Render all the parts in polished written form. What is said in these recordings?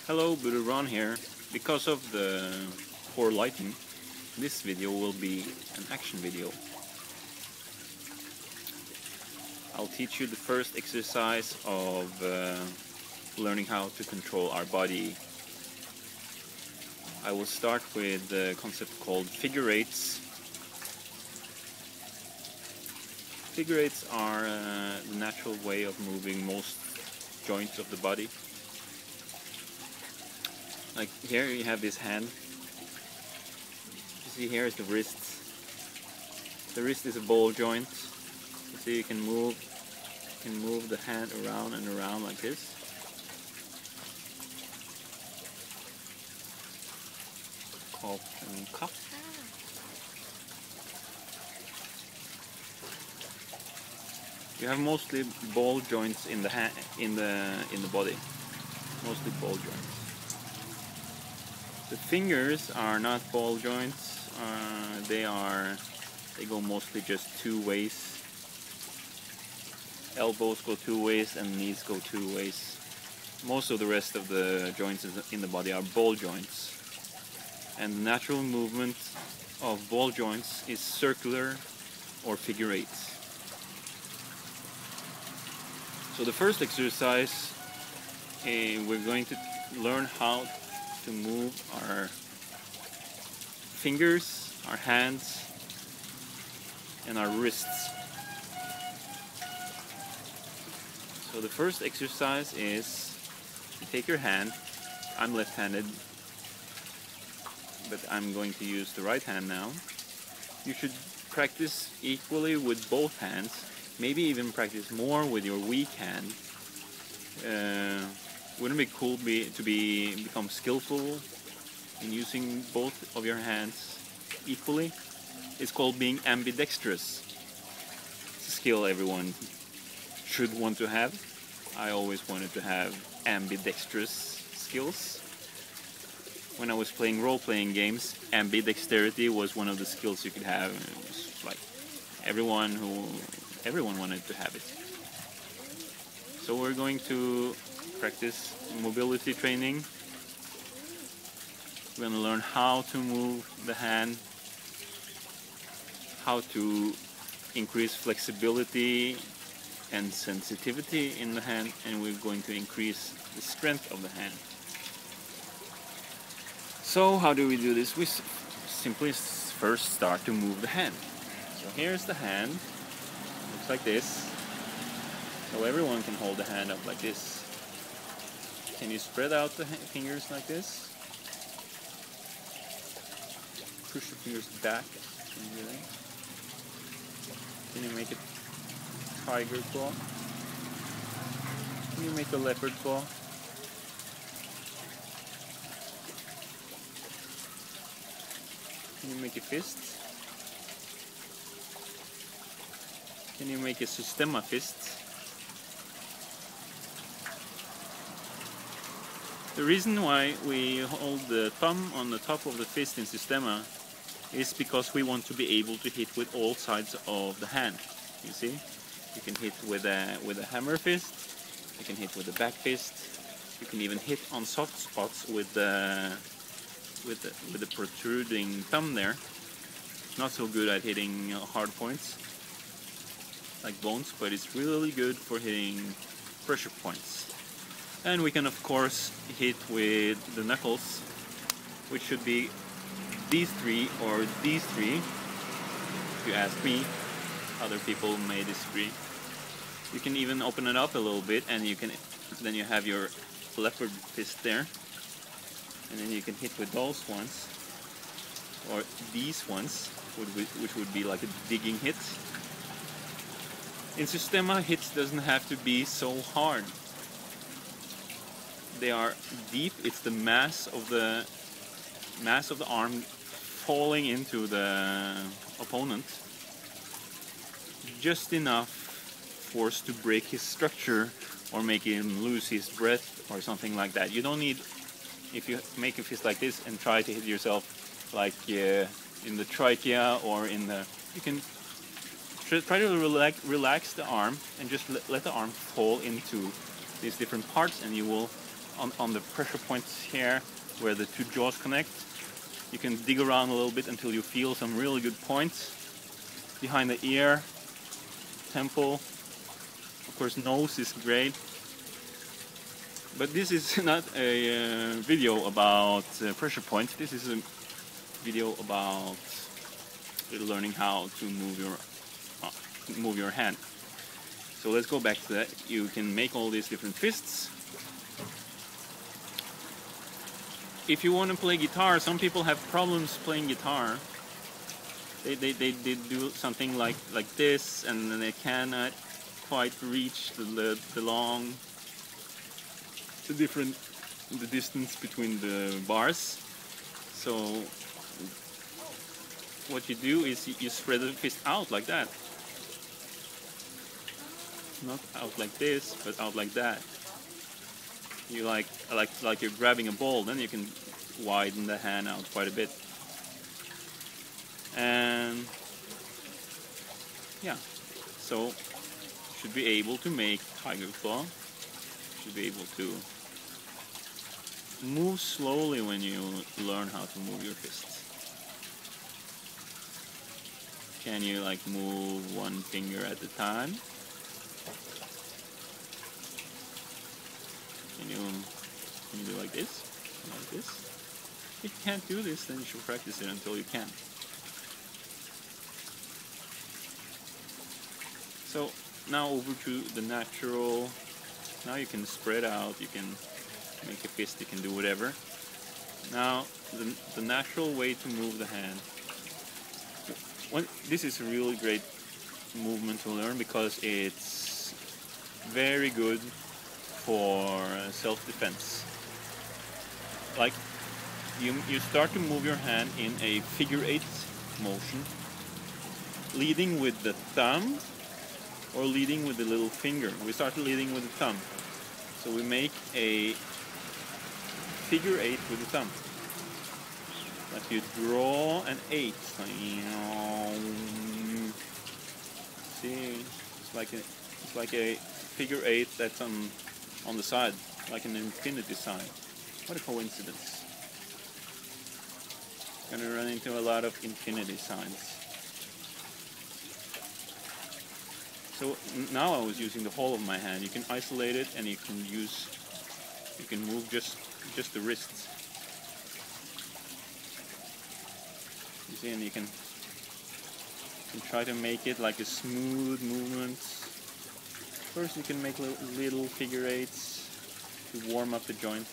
Hello, Buddha Ron here. Because of the poor lighting, this video will be an action video. I'll teach you the first exercise of learning how to control our body. I will start with the concept called figure-8s. Figure-8s are the natural way of moving most joints of the body. Like here you have this hand. You see here is the wrist. The wrist is a ball joint. You see you can move the hand around and around like this. Kop and cup. You have mostly ball joints in the body. Mostly ball joints. The fingers are not ball joints. They go mostly just two ways. Elbows go two ways and knees go two ways. Most of the rest of the joints in the body are ball joints. And the natural movement of ball joints is circular or figure-8s. So the first exercise, we're going to learn how to move our fingers, our hands, and our wrists. So the first exercise is you take your hand. I'm left-handed, but I'm going to use the right hand now. You should practice equally with both hands. Maybe even practice more with your weak hand. Wouldn't it be cool to become skillful in using both of your hands equally? It's called being ambidextrous. It's a skill everyone should want to have. I always wanted to have ambidextrous skills. When I was playing role-playing games, ambidexterity was one of the skills you could have. It was like everyone wanted to have it. So we're going to practice mobility training. We're going to learn how to move the hand, how to increase flexibility and sensitivity in the hand, and we're going to increase the strength of the hand. So how do we do this? We simply first start to move the hand. So here's the hand. Looks like this. So everyone can hold the hand up like this. Can you spread out the fingers like this? Push the fingers back. Can you make a tiger claw? Can you make a leopard claw? Can you make a fist? Can you make a Systema fist? The reason why we hold the thumb on the top of the fist in Systema is because we want to be able to hit with all sides of the hand. You see? You can hit with a hammer fist, you can hit with a back fist, you can even hit on soft spots with the protruding thumb there. Not so good at hitting hard points like bones, but it's really good for hitting pressure points. And we can of course hit with the knuckles, which should be these three or these three. If you ask me, other people may disagree. You can even open it up a little bit, and then you have your leopard fist there, and then you can hit with those ones or these ones, which would be like a digging hit. In Systema, hits doesn't have to be so hard. They are deep. It's the mass of the arm falling into the opponent. Just enough force to break his structure or make him lose his breath or something like that. You don't need, if you make a fist like this and try to hit yourself like in the trachea or in the, you can try to relax the arm and just let the arm fall into these different parts, and you will on the pressure points here where the two jaws connect. You can dig around a little bit until you feel some really good points behind the ear, temple. Of course, nose is great. But this is not a video about pressure points. This is a video about learning how to move your hand. So let's go back to that. You can make all these different fists. If you want to play guitar, some people have problems playing guitar. They do something like this, and then they cannot quite reach the distance between the bars. So what you do is you spread the fist out like that. Not out like this, but out like that. You like you're grabbing a ball, then you can widen the hand out quite a bit. And yeah, so should be able to make tiger claw. Should be able to move slowly when you learn how to move your fists. Can you like move one finger at a time? Can you do like this? Like this? If you can't do this, then you should practice it until you can. So now over to the natural. Now you can spread out, you can make a fist, you can do whatever. Now the natural way to move the hand. This is a really great movement to learn because it's very good for self-defense. Like you start to move your hand in a figure-8 motion, leading with the thumb or leading with the little finger. We start leading with the thumb. So we make a figure-8 with the thumb. Like you draw an 8. See, it's like a figure-8 that's on the side, like an infinity sign. What a coincidence. Gonna run into a lot of infinity signs. So now I was using the whole of my hand. You can isolate it, and you can move just the wrists. You see, and you can try to make it like a smooth movement. First, you can make little figure-8s to warm up the joint.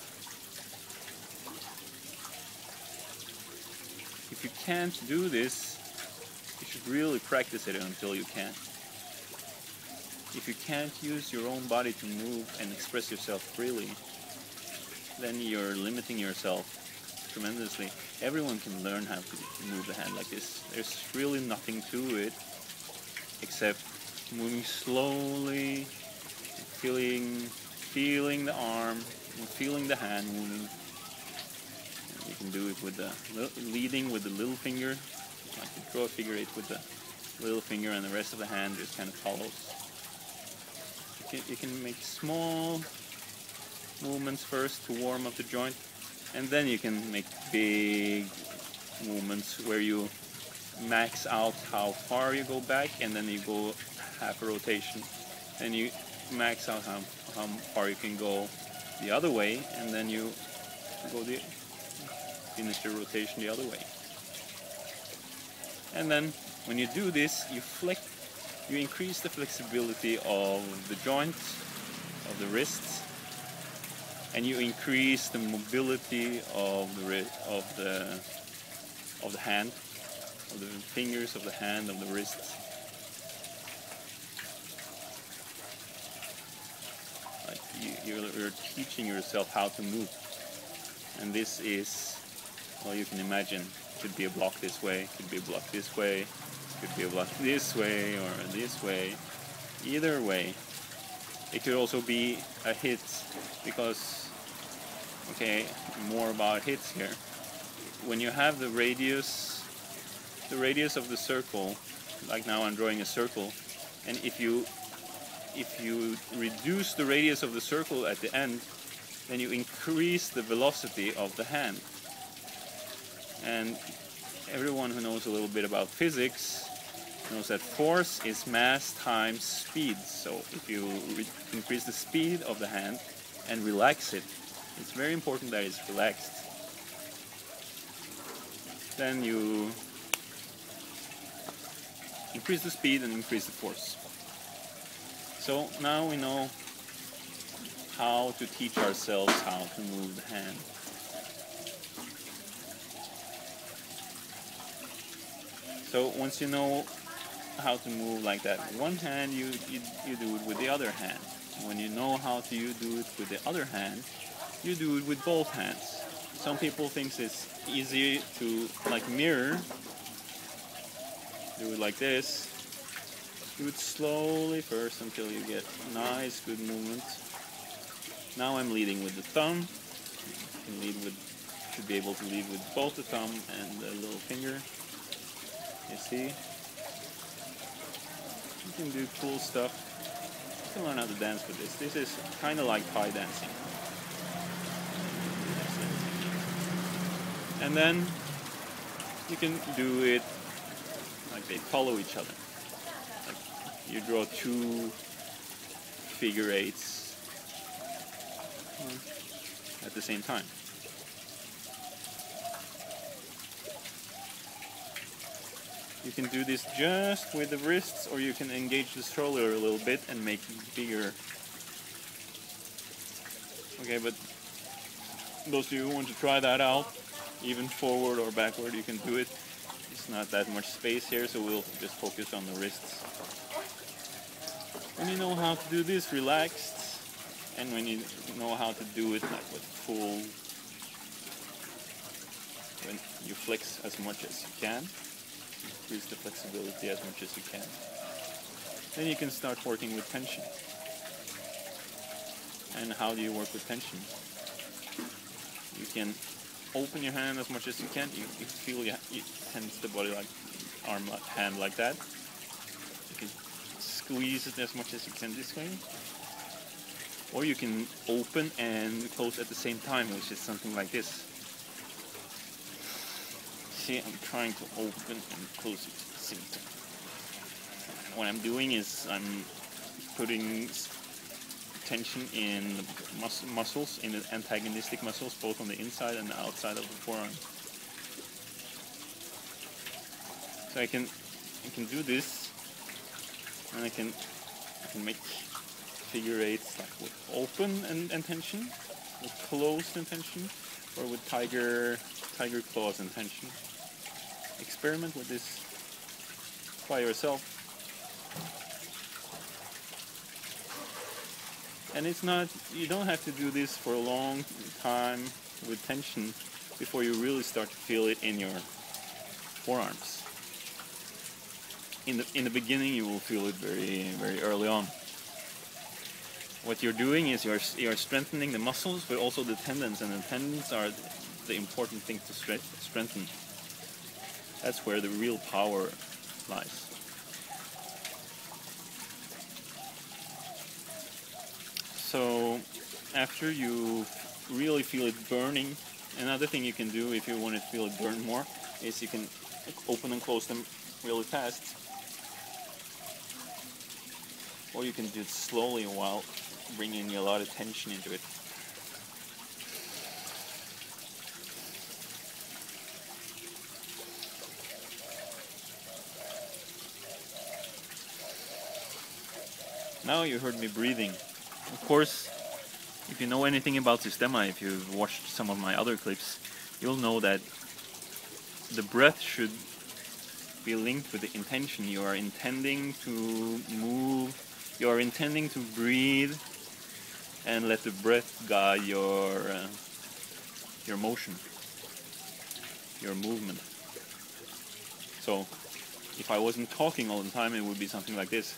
If you can't do this, you should really practice it until you can. If you can't use your own body to move and express yourself freely, then you're limiting yourself tremendously. Everyone can learn how to move the hand like this. There's really nothing to it except moving slowly, feeling the arm, feeling the hand moving. You can do it with leading with the little finger, like you draw a figure-8 with the little finger, and the rest of the hand just kind of follows. You can make small movements first to warm up the joint, and then you can make big movements where you max out how far you go back, and then you go half a rotation, and you max out how far you can go the other way, and then you finish the rotation the other way. And then when you do this, you increase the flexibility of the joint, of the wrists, and you increase the mobility of the hand, of the fingers, of the hand, of the wrists. Like you're teaching yourself how to move, and this is, well, you can imagine, could be a block this way, could be a block this way, could be a block this way or this way. Either way, it could also be a hit, because, okay, more about hits here. When you have the radius of the circle, like now I'm drawing a circle, and if you reduce the radius of the circle at the end, then you increase the velocity of the hand. And everyone who knows a little bit about physics knows that force is mass times speed. So if you increase the speed of the hand and relax it, it's very important that it's relaxed. Then you increase the speed and increase the force. So now we know how to teach ourselves how to move the hand. So once you know how to move like that with one hand, you do it with the other hand. When you know how to do it with the other hand, you do it with both hands. Some people think it's easy to like mirror. Do it like this. Do it slowly first until you get nice, good movement. Now I'm leading with the thumb. You can should be able to lead with both the thumb and the little finger. You see? You can do cool stuff. You can learn how to dance with this. This is kind of like Thai dancing. And then you can do it like they follow each other. Like you draw 2 figure-8s at the same time. You can do this just with the wrists, or you can engage the stroller a little bit and make it bigger. Okay, but those of you who want to try that out, even forward or backward, you can do it. It's not that much space here, so we'll just focus on the wrists. When you know how to do this relaxed, and when you know how to do it like with full, when you flex as much as you can, increase the flexibility as much as you can, then you can start working with tension. And how do you work with tension? You can open your hand as much as you can. You feel you tense the body like hand like that. You can squeeze it as much as you can this way. Or you can open and close at the same time, which is something like this. See, I'm trying to open and close it at the same time. What I'm doing is I'm putting tension in the muscles, in the antagonistic muscles, both on the inside and the outside of the forearm. So I can do this, and I can make figure-8s like with open and tension, with closed and tension, or with tiger claws and tension. Experiment with this by yourself. And it's not, you don't have to do this for a long time with tension before you really start to feel it in your forearms. In the beginning you will feel it very, very early on. What you're doing is you're strengthening the muscles, but also the tendons, and the tendons are the important thing to strengthen. That's where the real power lies. So after you really feel it burning, another thing you can do if you want to feel it burn more is you can open and close them really fast. Or you can do it slowly while bringing a lot of tension into it. Now you heard me breathing. Of course, if you know anything about Systema, if you've watched some of my other clips, you'll know that the breath should be linked with the intention. You are intending to move, you are intending to breathe, and let the breath guide your motion, your movement. So, if I wasn't talking all the time, it would be something like this.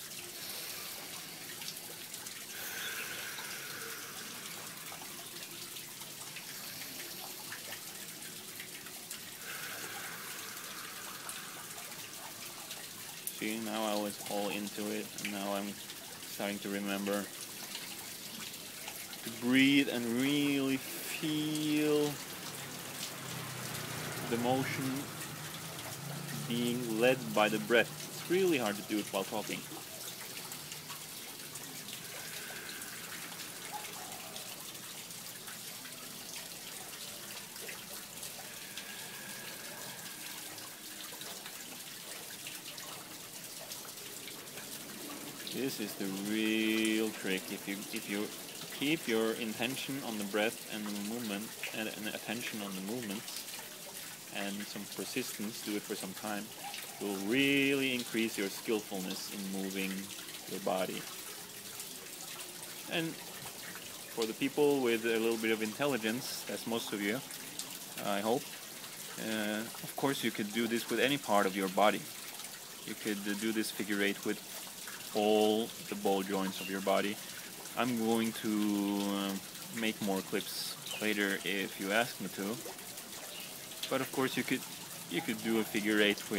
See, now I was all into it, and now I'm starting to remember to breathe and really feel the motion being led by the breath. It's really hard to do it while talking. This is the real trick. If you keep your intention on the breath and the movement and attention on the movements and some persistence, do it for some time, it will really increase your skillfulness in moving your body. And for the people with a little bit of intelligence, that's most of you, I hope, of course you could do this with any part of your body. You could do this figure-8 with all the ball joints of your body. I'm going to make more clips later if you ask me to. But of course you could do a figure-8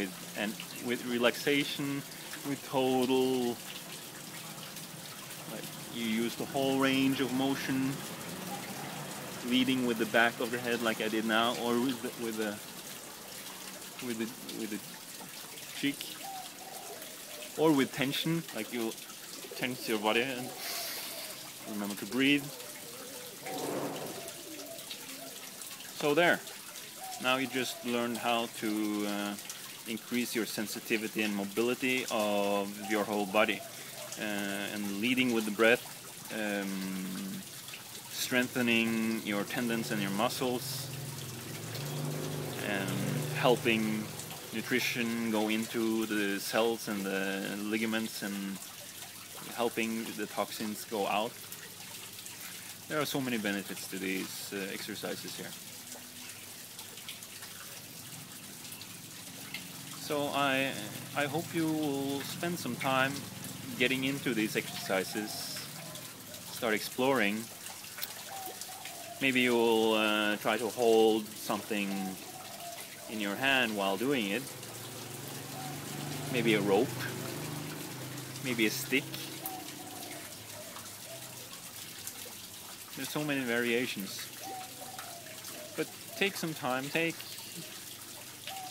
with relaxation, with total, like you use the whole range of motion, leading with the back of the head like I did now, or with the cheek. Or with tension, like you tense your body and remember to breathe. So there. Now you just learned how to increase your sensitivity and mobility of your whole body. And leading with the breath, strengthening your tendons and your muscles, and helping nutrition go into the cells and the ligaments and helping the toxins go out. There are so many benefits to these exercises here. So I hope you will spend some time getting into these exercises, start exploring. Maybe you will try to hold something in your hand while doing it. Maybe a rope, maybe a stick. There's so many variations. But take some time,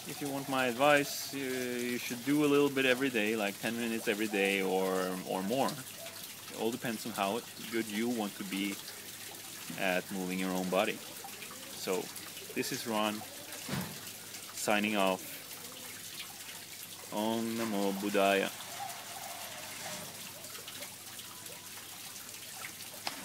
if you want my advice, you should do a little bit every day, like 10 minutes every day or more. It all depends on how good you want to be at moving your own body. So, this is Ron, signing off. Om Namo Buddhaya.